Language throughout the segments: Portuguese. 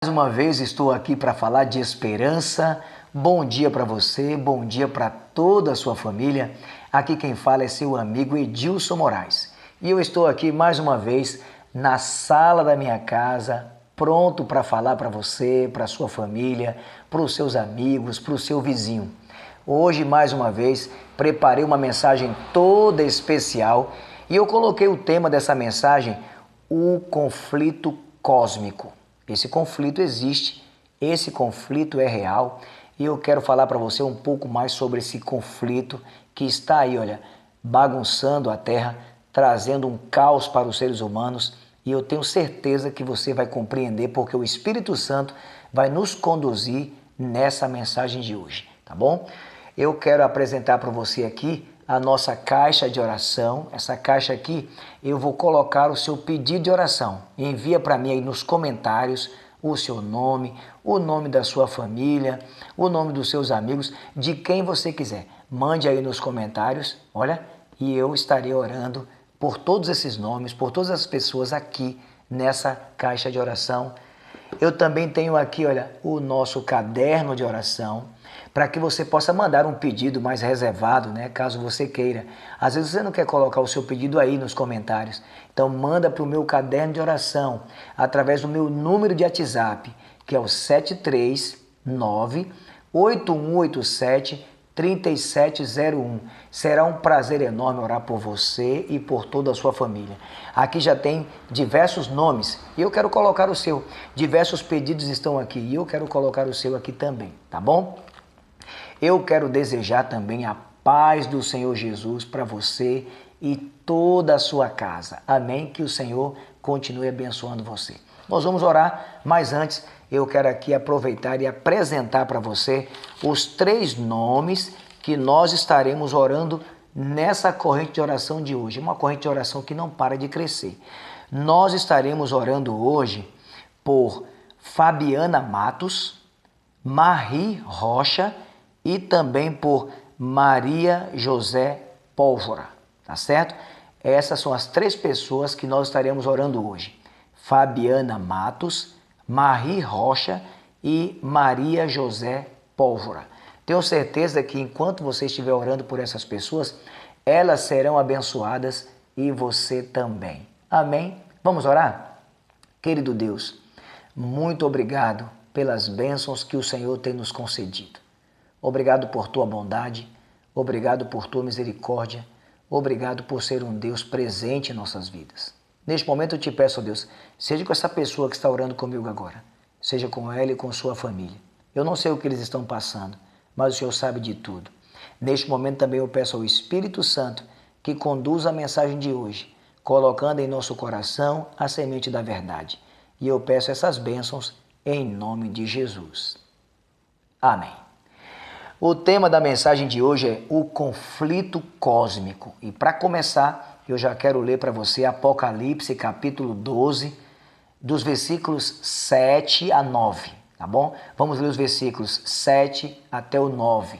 Mais uma vez estou aqui para falar de esperança. Bom dia para você, bom dia para toda a sua família. Aqui quem fala é seu amigo Edilson Moraes. E eu estou aqui mais uma vez na sala da minha casa, pronto para falar para você, para sua família, para os seus amigos, para o seu vizinho. Hoje, mais uma vez, preparei uma mensagem toda especial e eu coloquei o tema dessa mensagem, o conflito cósmico. Esse conflito existe, esse conflito é real e eu quero falar para você um pouco mais sobre esse conflito que está aí, olha, bagunçando a Terra, trazendo um caos para os seres humanos e eu tenho certeza que você vai compreender porque o Espírito Santo vai nos conduzir nessa mensagem de hoje, tá bom? Eu quero apresentar para você aqui a nossa caixa de oração. Essa caixa aqui, eu vou colocar o seu pedido de oração. Envia para mim aí nos comentários o seu nome, o nome da sua família, o nome dos seus amigos, de quem você quiser. Mande aí nos comentários, olha, e eu estarei orando por todos esses nomes, por todas as pessoas aqui nessa caixa de oração. Eu também tenho aqui, olha, o nosso caderno de oração, para que você possa mandar um pedido mais reservado, né, caso você queira. Às vezes você não quer colocar o seu pedido aí nos comentários. Então manda para o meu caderno de oração, através do meu número de WhatsApp, que é o 739-8187-3701. Será um prazer enorme orar por você e por toda a sua família. Aqui já tem diversos nomes e eu quero colocar o seu. Diversos pedidos estão aqui e eu quero colocar o seu aqui também, tá bom? Eu quero desejar também a paz do Senhor Jesus para você e toda a sua casa. Amém? Que o Senhor continue abençoando você. Nós vamos orar, mas antes eu quero aqui aproveitar e apresentar para você os 3 nomes que nós estaremos orando nessa corrente de oração de hoje. Uma corrente de oração que não para de crescer. Nós estaremos orando hoje por Fabiana Matos, Marie Rocha e também por Maria José Pólvora, tá certo? Essas são as 3 pessoas que nós estaremos orando hoje. Fabiana Matos, Marie Rocha e Maria José Pólvora. Tenho certeza que enquanto você estiver orando por essas pessoas, elas serão abençoadas e você também. Amém? Vamos orar? Querido Deus, muito obrigado pelas bênçãos que o Senhor tem nos concedido. Obrigado por tua bondade, obrigado por tua misericórdia, obrigado por ser um Deus presente em nossas vidas. Neste momento eu te peço, ó Deus, seja com essa pessoa que está orando comigo agora, seja com ela e com sua família. Eu não sei o que eles estão passando, mas o Senhor sabe de tudo. Neste momento também eu peço ao Espírito Santo que conduza a mensagem de hoje, colocando em nosso coração a semente da verdade. E eu peço essas bênçãos em nome de Jesus. Amém. O tema da mensagem de hoje é o conflito cósmico. E para começar, eu já quero ler para você Apocalipse, capítulo 12, dos versículos 7 a 9, tá bom? Vamos ler os versículos 7 até o 9.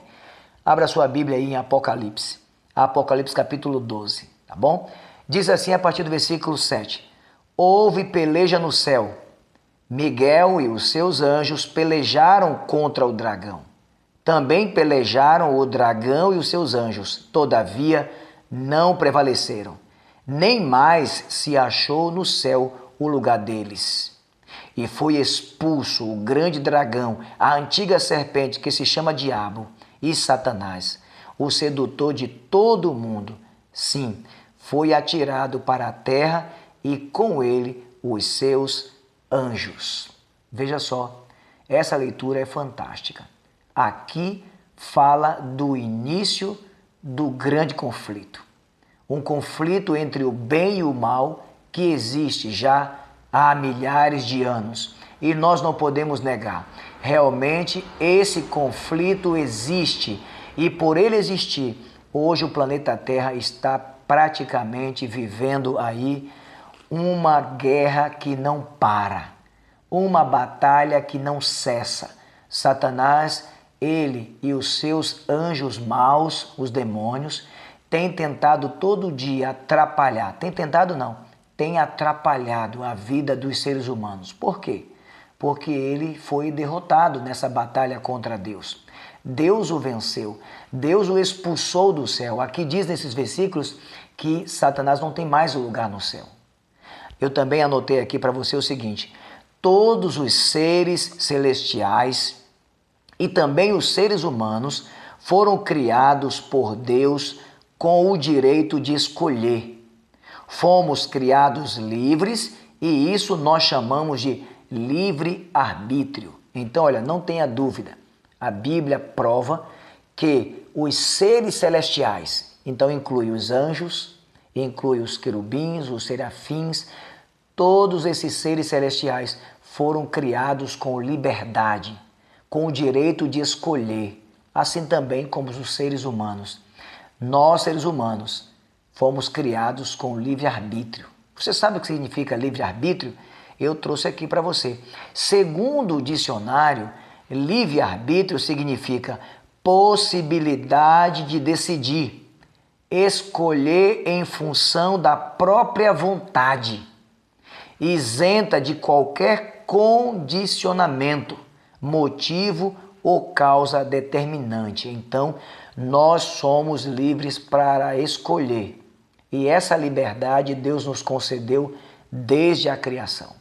Abra sua Bíblia aí em Apocalipse. Apocalipse, capítulo 12, tá bom? Diz assim a partir do versículo 7. Houve peleja no céu. Miguel e os seus anjos pelejaram contra o dragão. Também pelejaram o dragão e os seus anjos, todavia não prevaleceram. Nem mais se achou no céu o lugar deles. E foi expulso o grande dragão, a antiga serpente que se chama Diabo e Satanás, o sedutor de todo o mundo. Sim, foi atirado para a terra e com ele os seus anjos. Veja só, essa leitura é fantástica. Aqui fala do início do grande conflito. Um conflito entre o bem e o mal que existe já há milhares de anos. E nós não podemos negar. Realmente esse conflito existe. E por ele existir, hoje o planeta Terra está praticamente vivendo aí uma guerra que não para. Uma batalha que não cessa. Satanás, ele e os seus anjos maus, os demônios, têm tentado todo dia atrapalhar. Tem tentado não, tem atrapalhado a vida dos seres humanos. Por quê? porque ele foi derrotado nessa batalha contra Deus. Deus o venceu, Deus o expulsou do céu. Aqui diz nesses versículos que Satanás não tem mais lugar no céu. Eu também anotei aqui para você o seguinte: todos os seres celestiais e também os seres humanos foram criados por Deus com o direito de escolher. Fomos criados livres e isso nós chamamos de livre-arbítrio. Então, olha, não tenha dúvida. A Bíblia prova que os seres celestiais, então inclui os anjos, inclui os querubins, os serafins, todos esses seres celestiais foram criados com liberdade, com o direito de escolher, assim também como os seres humanos. Nós, seres humanos, fomos criados com livre-arbítrio. Você sabe o que significa livre-arbítrio? Eu trouxe aqui para você. Segundo o dicionário, livre-arbítrio significa possibilidade de decidir, escolher em função da própria vontade, isenta de qualquer condicionamento, motivo ou causa determinante. Então, nós somos livres para escolher. E essa liberdade Deus nos concedeu desde a criação.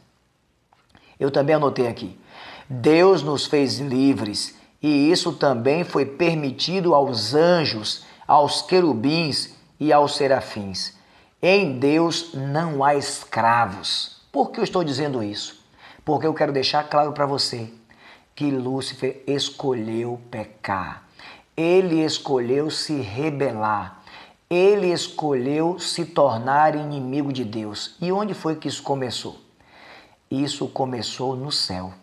Eu também anotei aqui. Deus nos fez livres e isso também foi permitido aos anjos, aos querubins e aos serafins. Em Deus não há escravos. Por que eu estou dizendo isso? Porque eu quero deixar claro para você que Lúcifer escolheu pecar. Ele escolheu se rebelar. Ele escolheu se tornar inimigo de Deus. E onde foi que isso começou? Isso começou no céu.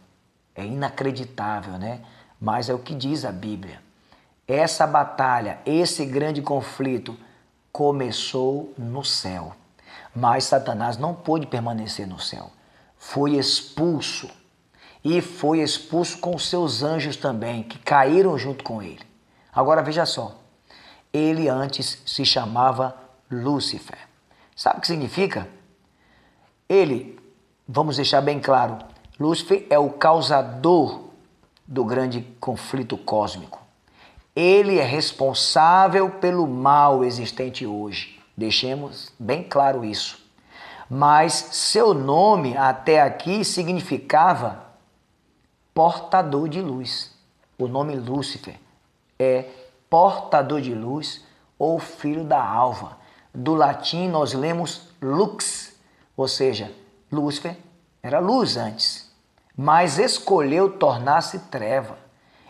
É inacreditável, né? Mas é o que diz a Bíblia. Essa batalha, esse grande conflito começou no céu. Mas Satanás não pôde permanecer no céu. Foi expulso. E foi expulso com os seus anjos também, que caíram junto com ele. Agora veja só. Ele antes se chamava Lúcifer. Sabe o que significa? Ele, vamos deixar bem claro, Lúcifer é o causador do grande conflito cósmico. Ele é responsável pelo mal existente hoje. Deixemos bem claro isso. Mas seu nome até aqui significava portador de luz. O nome Lúcifer é portador de luz ou filho da alva. Do latim nós lemos lux, ou seja, Lúcifer era luz antes, mas escolheu tornar-se treva,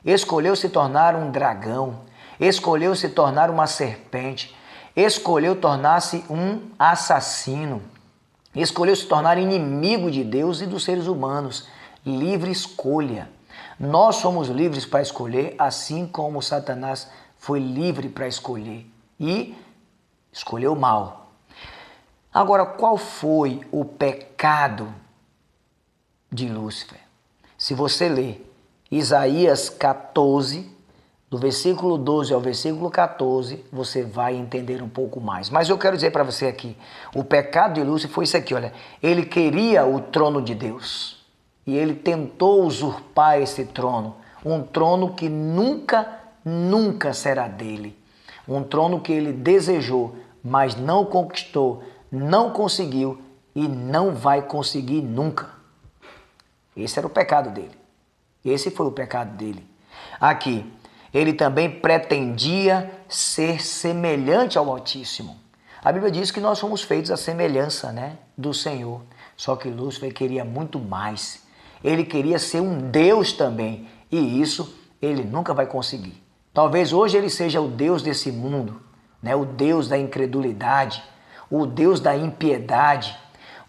escolheu se tornar um dragão, escolheu se tornar uma serpente, escolheu tornar-se um assassino, escolheu se tornar inimigo de Deus e dos seres humanos. Livre escolha. Nós somos livres para escolher, assim como Satanás foi livre para escolher e escolheu o mal. Agora, qual foi o pecado de Lúcifer? Se você ler Isaías 14, do versículo 12 ao versículo 14, você vai entender um pouco mais. Mas eu quero dizer para você aqui, o pecado de Lúcifer foi isso aqui, olha. Ele queria o trono de Deus e ele tentou usurpar esse trono, um trono que nunca será dele. Um trono que ele desejou, mas não conquistou, não conseguiu e não vai conseguir nunca. Esse era o pecado dele. Esse foi o pecado dele. Aqui, ele também pretendia ser semelhante ao Altíssimo. A Bíblia diz que nós fomos feitos à semelhança, do Senhor. Só que Lúcifer queria muito mais. Ele queria ser um Deus também. E isso ele nunca vai conseguir. Talvez hoje ele seja o Deus desse mundo, o Deus da incredulidade, o Deus da impiedade,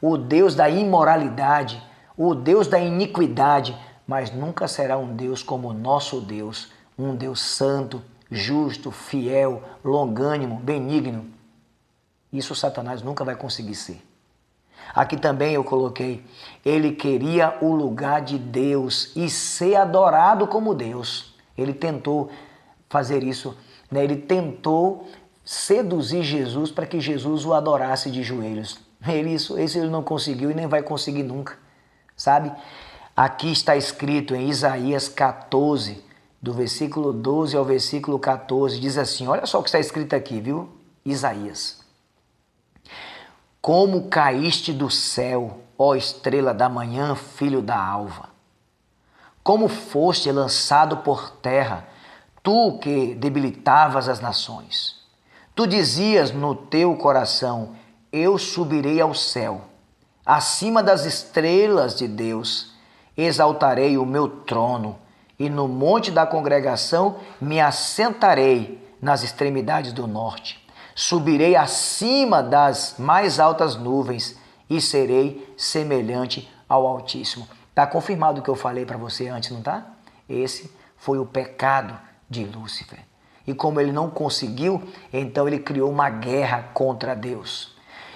o Deus da imoralidade, o Deus da iniquidade, mas nunca será um Deus como o nosso Deus, um Deus santo, justo, fiel, longânimo, benigno. Isso Satanás nunca vai conseguir ser. Aqui também eu coloquei, ele queria o lugar de Deus e ser adorado como Deus. Ele tentou fazer isso, ele tentou seduzir Jesus para que Jesus o adorasse de joelhos. Isso ele não conseguiu e nem vai conseguir nunca, sabe? Aqui está escrito em Isaías 14, do versículo 12 ao versículo 14, diz assim, olha só o que está escrito aqui, viu? Isaías. Como caíste do céu, ó estrela da manhã, filho da alva. Como foste lançado por terra, tu que debilitavas as nações. Tu dizias no teu coração, eu subirei ao céu, acima das estrelas de Deus, exaltarei o meu trono, e no monte da congregação me assentarei nas extremidades do norte. Subirei acima das mais altas nuvens e serei semelhante ao Altíssimo. Está confirmado o que eu falei para você antes, não está? Esse foi o pecado de Lúcifer. E como ele não conseguiu, então ele criou uma guerra contra Deus.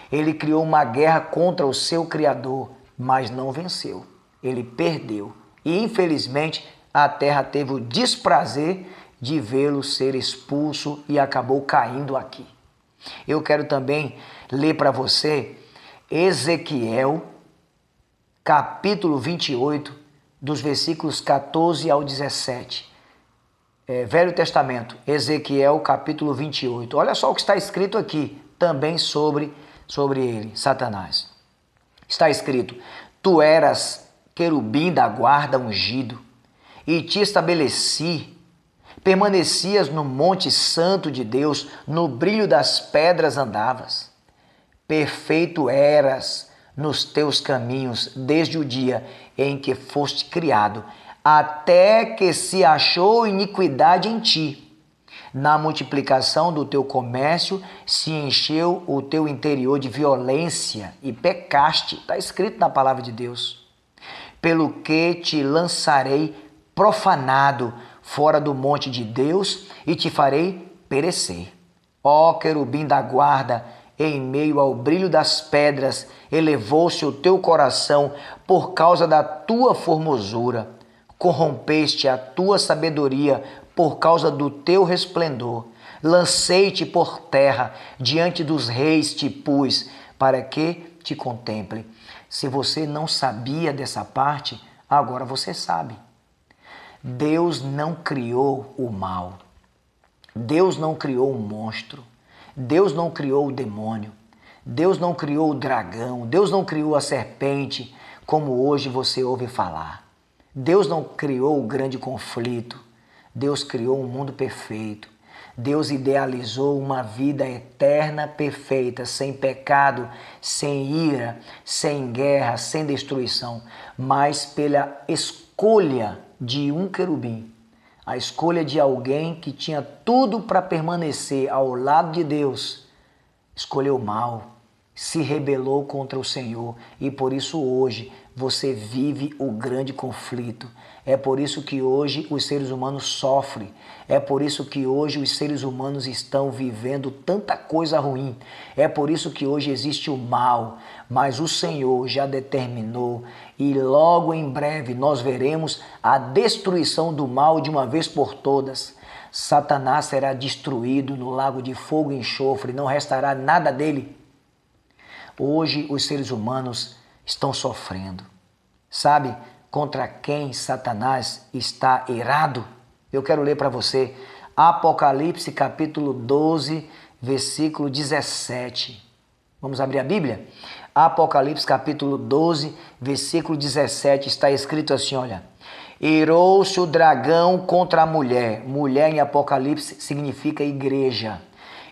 Ele criou uma guerra contra o seu Criador, mas não venceu. Ele perdeu. E infelizmente a terra teve o desprazer de vê-lo ser expulso e acabou caindo aqui. Eu quero também ler para você Ezequiel, capítulo 28, dos versículos 14 ao 17. Velho Testamento, Ezequiel, capítulo 28. Olha só o que está escrito aqui, também sobre ele, Satanás. Está escrito, tu eras querubim da guarda ungido, e te estabeleci, permanecias no monte santo de Deus, no brilho das pedras andavas. Perfeito eras nos teus caminhos desde o dia em que foste criado, até que se achou iniquidade em ti. Na multiplicação do teu comércio se encheu o teu interior de violência e pecaste. Está escrito na palavra de Deus. Pelo que te lançarei profanado fora do monte de Deus e te farei perecer. Ó querubim da guarda, em meio ao brilho das pedras, elevou-se o teu coração por causa da tua formosura. Corrompeste a tua sabedoria por causa do teu resplendor. Lancei-te por terra, diante dos reis te pus, para que te contemple. Se você não sabia dessa parte, agora você sabe. Deus não criou o mal. Deus não criou o monstro. Deus não criou o demônio. Deus não criou o dragão. Deus não criou a serpente, como hoje você ouve falar. Deus não criou o grande conflito. Deus criou um mundo perfeito. Deus idealizou uma vida eterna, perfeita, sem pecado, sem ira, sem guerra, sem destruição, mas pela escolha de um querubim, a escolha de alguém que tinha tudo para permanecer ao lado de Deus, escolheu mal, se rebelou contra o Senhor e por isso hoje você vive o grande conflito. É por isso que hoje os seres humanos sofrem. É por isso que hoje os seres humanos estão vivendo tanta coisa ruim. É por isso que hoje existe o mal. Mas o Senhor já determinou e logo em breve nós veremos a destruição do mal de uma vez por todas. Satanás será destruído no lago de fogo e enxofre, não restará nada dele. Hoje os seres humanos estão sofrendo. Sabe contra quem Satanás está irado? Eu quero ler para você Apocalipse capítulo 12, versículo 17. Vamos abrir a Bíblia? Apocalipse capítulo 12, versículo 17, está escrito assim, olha. Irou-se o dragão contra a mulher. Mulher em Apocalipse significa igreja.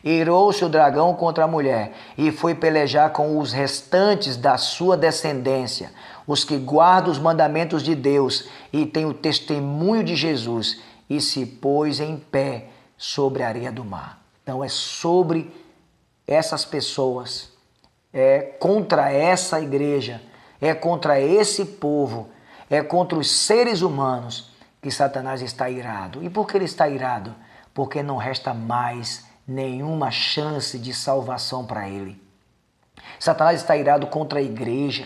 Irou-se o dragão contra a mulher e foi pelejar com os restantes da sua descendência, os que guardam os mandamentos de Deus e têm o testemunho de Jesus, e se pôs em pé sobre a areia do mar. Então é sobre essas pessoas, é contra essa igreja, é contra esse povo, é contra os seres humanos que Satanás está irado. E por que ele está irado? Porque não resta mais nenhuma chance de salvação para ele. Satanás está irado contra a igreja.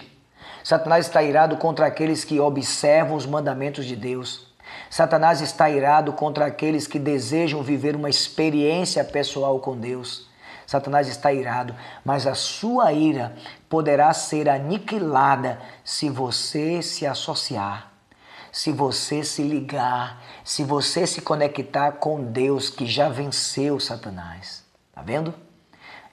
Satanás está irado contra aqueles que observam os mandamentos de Deus. Satanás está irado contra aqueles que desejam viver uma experiência pessoal com Deus. Satanás está irado, mas a sua ira poderá ser aniquilada se você se associar. se você se ligar, se você se conectar com Deus que já venceu Satanás. Tá vendo?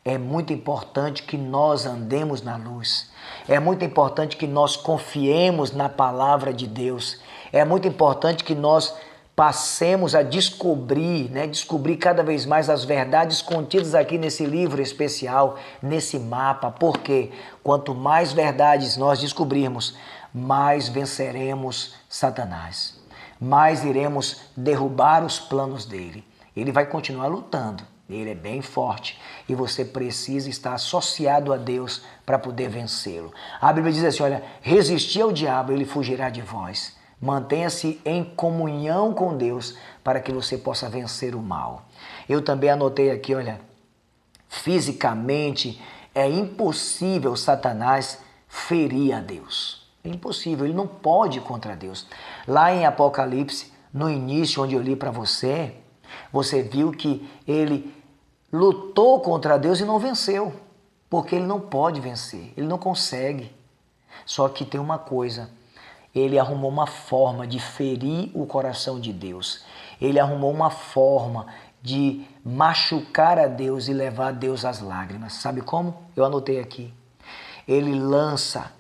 É muito importante que nós andemos na luz. É muito importante que nós confiemos na palavra de Deus. É muito importante que nós passemos a descobrir, descobrir cada vez mais as verdades contidas aqui nesse livro especial, nesse mapa. Porque quanto mais verdades nós descobrirmos, mais venceremos Satanás. Mais iremos derrubar os planos dele. Ele vai continuar lutando. Ele é bem forte e você precisa estar associado a Deus para poder vencê-lo. A Bíblia diz assim, olha, resistir ao diabo, ele fugirá de vós. Mantenha-se em comunhão com Deus para que você possa vencer o mal. Eu também anotei aqui, olha, fisicamente é impossível Satanás ferir a Deus. É impossível, ele não pode ir contra Deus. Lá em Apocalipse, no início, onde eu li para você, você viu que ele lutou contra Deus e não venceu, porque ele não pode vencer, ele não consegue. Só que tem uma coisa, ele arrumou uma forma de ferir o coração de Deus. Ele arrumou uma forma de machucar a Deus e levar Deus às lágrimas. Sabe como? Eu anotei aqui. Ele lança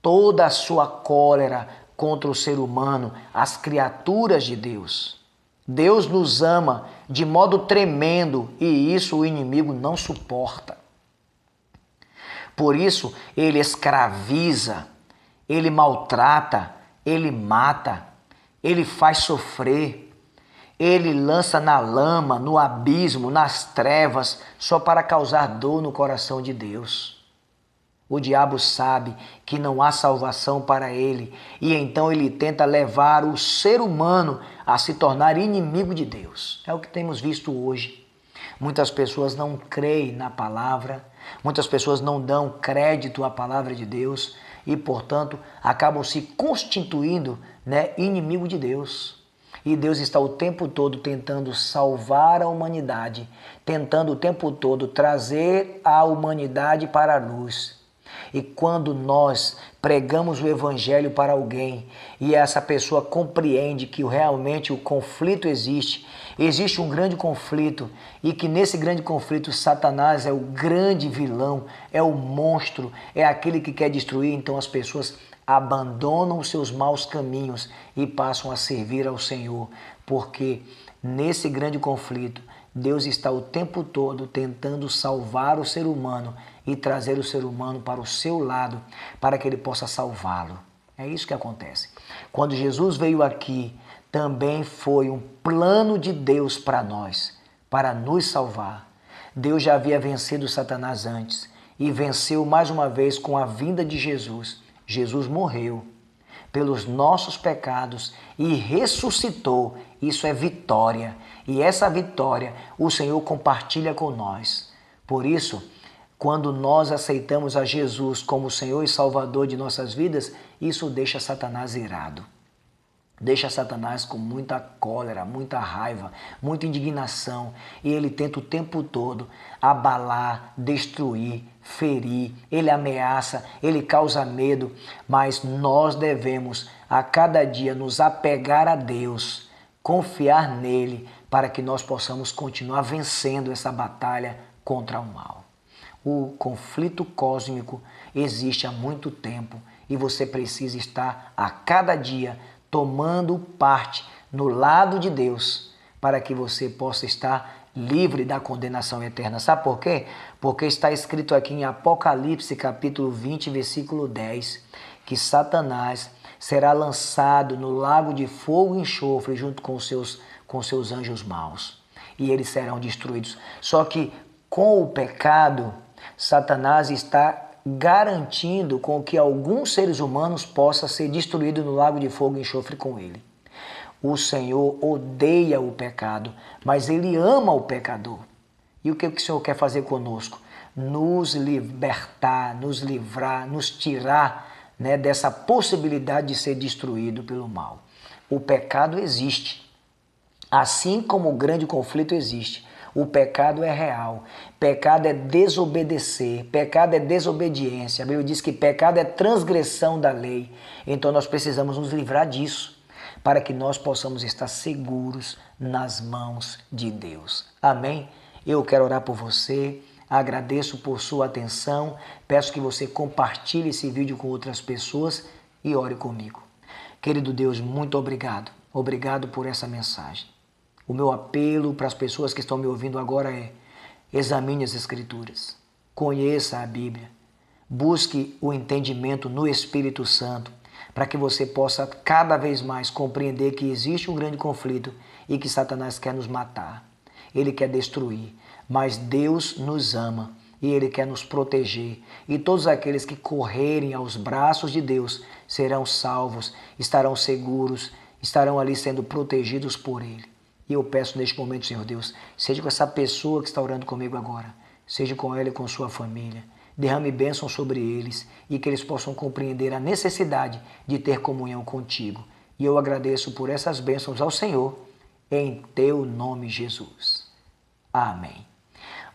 toda a sua cólera contra o ser humano, as criaturas de Deus. Deus nos ama de modo tremendo e isso o inimigo não suporta. Por isso, ele escraviza, ele maltrata, ele mata, ele faz sofrer, ele lança na lama, no abismo, nas trevas, só para causar dor no coração de Deus. O diabo sabe que não há salvação para ele e então ele tenta levar o ser humano a se tornar inimigo de Deus. É o que temos visto hoje. Muitas pessoas não creem na palavra, muitas pessoas não dão crédito à palavra de Deus e, portanto, acabam se constituindo, inimigo de Deus. E Deus está o tempo todo tentando salvar a humanidade, tentando o tempo todo trazer a humanidade para a luz. E quando nós pregamos o evangelho para alguém e essa pessoa compreende que realmente o conflito existe um grande conflito e que nesse grande conflito Satanás é o grande vilão, é o monstro, é aquele que quer destruir, então as pessoas abandonam os seus maus caminhos e passam a servir ao Senhor, porque nesse grande conflito Deus está o tempo todo tentando salvar o ser humano e trazer o ser humano para o seu lado, para que ele possa salvá-lo. É isso que acontece. Quando Jesus veio aqui, também foi um plano de Deus para nós, para nos salvar. Deus já havia vencido Satanás antes e venceu mais uma vez com a vinda de Jesus. Jesus morreu pelos nossos pecados e ressuscitou. Isso é vitória. E essa vitória o Senhor compartilha com nós. Por isso, quando nós aceitamos a Jesus como Senhor e Salvador de nossas vidas, isso deixa Satanás irado. Deixa Satanás com muita cólera, muita raiva, muita indignação. E ele tenta o tempo todo abalar, destruir, ferir. Ele ameaça, ele causa medo. Mas nós devemos a cada dia nos apegar a Deus, confiar nele, para que nós possamos continuar vencendo essa batalha contra o mal. O conflito cósmico existe há muito tempo e você precisa estar a cada dia tomando parte no lado de Deus para que você possa estar livre da condenação eterna. Sabe por quê? Porque está escrito aqui em Apocalipse capítulo 20, versículo 10, que Satanás será lançado no lago de fogo e enxofre junto com seus anjos maus e eles serão destruídos. Só que com o pecado, Satanás está garantindo com que alguns seres humanos possam ser destruídos no lago de fogo e enxofre com ele. O Senhor odeia o pecado, mas ele ama o pecador. E o que o Senhor quer fazer conosco? Nos libertar, nos livrar, nos tirar, dessa possibilidade de ser destruído pelo mal. O pecado existe, assim como o grande conflito existe. O pecado é real, pecado é desobedecer, pecado é desobediência. A Bíblia diz que pecado é transgressão da lei. Então nós precisamos nos livrar disso. para que nós possamos estar seguros nas mãos de Deus. Amém? Eu quero orar por você, agradeço por sua atenção, peço que você compartilhe esse vídeo com outras pessoas e ore comigo. Querido Deus, muito obrigado. Obrigado por essa mensagem. O meu apelo para as pessoas que estão me ouvindo agora é: examine as Escrituras, conheça a Bíblia, busque o entendimento no Espírito Santo, para que você possa cada vez mais compreender que existe um grande conflito e que Satanás quer nos matar. Ele quer destruir, mas Deus nos ama e Ele quer nos proteger. E todos aqueles que correrem aos braços de Deus serão salvos, estarão seguros, estarão ali sendo protegidos por Ele. E eu peço neste momento, Senhor Deus, seja com essa pessoa que está orando comigo agora, seja com ela e com sua família. Derrame bênção sobre eles e que eles possam compreender a necessidade de ter comunhão contigo. E eu agradeço por essas bênçãos ao Senhor, em teu nome, Jesus. Amém.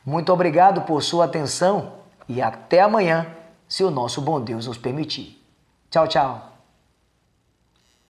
Muito obrigado por sua atenção e até amanhã, se o nosso bom Deus nos permitir. Tchau, tchau.